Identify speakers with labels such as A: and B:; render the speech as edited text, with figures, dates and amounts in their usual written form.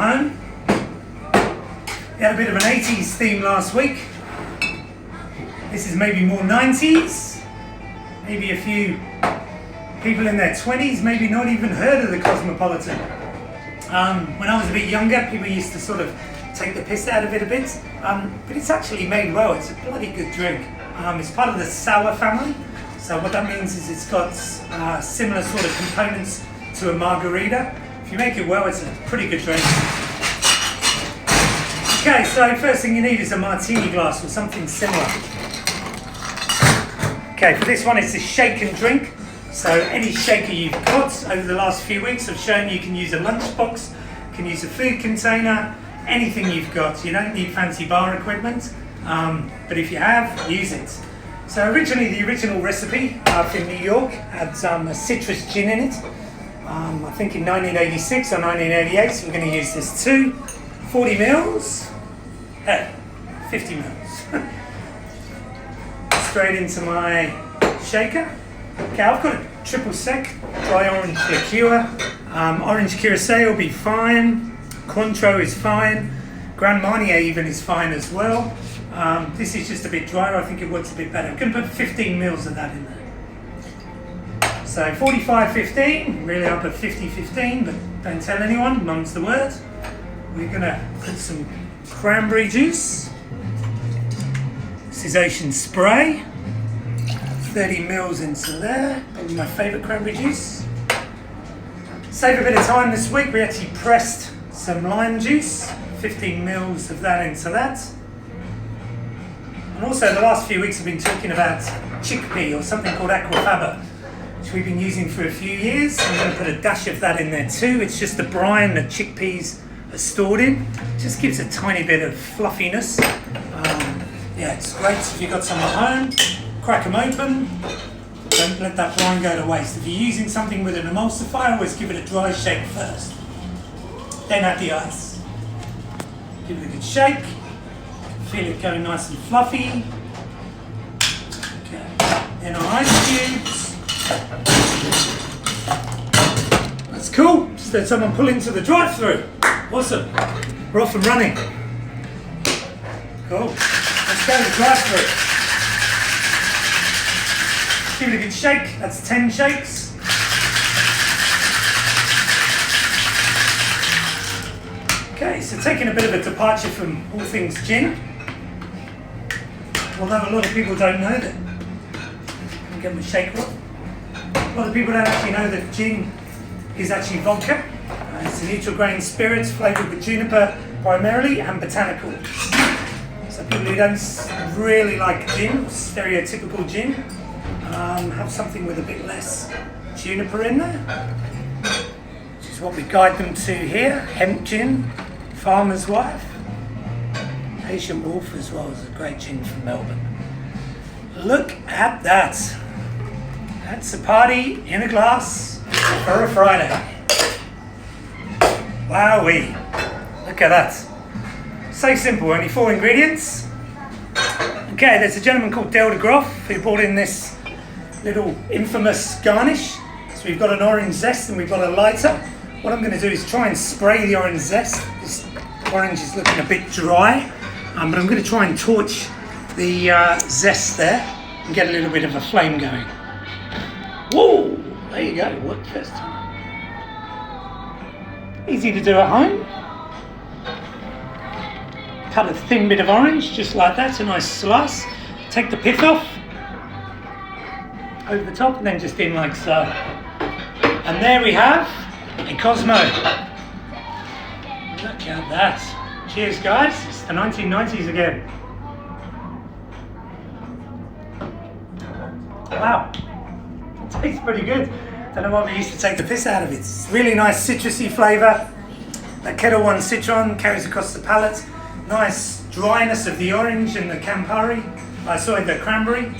A: home. We had a bit of an 80s theme last week. This is maybe more 90s. Maybe a few people in their 20s, maybe not even heard of the Cosmopolitan. When I was a bit younger, people used to sort of take the piss out of it a bit, but it's actually made well. It's a bloody good drink. It's part of the sour family, so what that means is it's got similar sort of components to a margarita. If you make it well, it's a pretty good drink. Okay, so first thing you need is a martini glass or something similar. Okay, for this one it's a shake and drink. So any shaker you've got, over the last few weeks I've shown you can use a lunchbox, you can use a food container, anything you've got. You don't need fancy bar equipment, but if you have, use it. So originally the original recipe up in New York had a citrus gin in it. I think in 1986 or 1988, so we're going to use this too. 40 mils, 50 mils. Straight into my shaker. Okay, I've got a triple sec, dry orange liqueur. Orange curacao will be fine. Cointreau is fine. Grand Marnier even is fine as well. This is just a bit drier, I think it works a bit better. I'm going to put 15 mils of that in there. So 45-15, really I'll put 50-15, but don't tell anyone, mum's the word. We're going to put some cranberry juice. This is Ocean Spray. 30 mils into there, probably my favourite cranberry juice. Save a bit of time this week, we actually pressed some lime juice, 15 mils of that into that. And also the last few weeks I've been talking about chickpea or something called aquafaba, which we've been using for a few years. I'm going to put a dash of that in there too. It's just the brine that chickpeas are stored in. It just gives a tiny bit of fluffiness. Yeah, it's great if you've got some at home. Crack them open. Don't let that brine go to waste. If you're using something with an emulsifier, always give it a dry shake first. Then add the ice. Give it a good shake. Feel it going nice and fluffy. Okay. Then our ice cubes. That's cool. Just let someone pull into the drive-through. Awesome. We're off and running. Cool. Let's go to the drive-through. Give it a good shake. That's 10 shakes. Okay, so taking a bit of a departure from all things gin. Although a lot of people don't know that. Let me get my shaker up. A lot of people don't actually know that gin is actually vodka. It's a neutral grain spirit flavoured with juniper primarily and botanical. So people who don't really like gin, stereotypical gin, have something with a bit less juniper in there, which is what we guide them to here. Hemp gin, Farmer's Wife, Patient Wolf as well as a great gin from Melbourne. Look at that. That's a party in a glass for a Friday. Wowee. Look at that. So simple, only 4 ingredients. Okay, there's a gentleman called Del de Groff who brought in this little infamous garnish. So we've got an orange zest and we've got a lighter. What I'm going to do is try and spray the orange zest. This orange is looking a bit dry, but I'm going to try and torch the zest there and get a little bit of a flame going. Whoa, there you go, worked first time. Easy to do at home. Cut a thin bit of orange, just like that, a nice slice. Take the pith off, over the top, and then just in like so. And there we have a Cosmo. Look at that. Cheers, guys. It's the 1990s again. Wow. It tastes pretty good. Don't know why we used to take the piss out of it. It's really nice citrusy flavour. That Kettle One citron carries across the palate. Nice dryness of the orange and the Campari. The cranberry.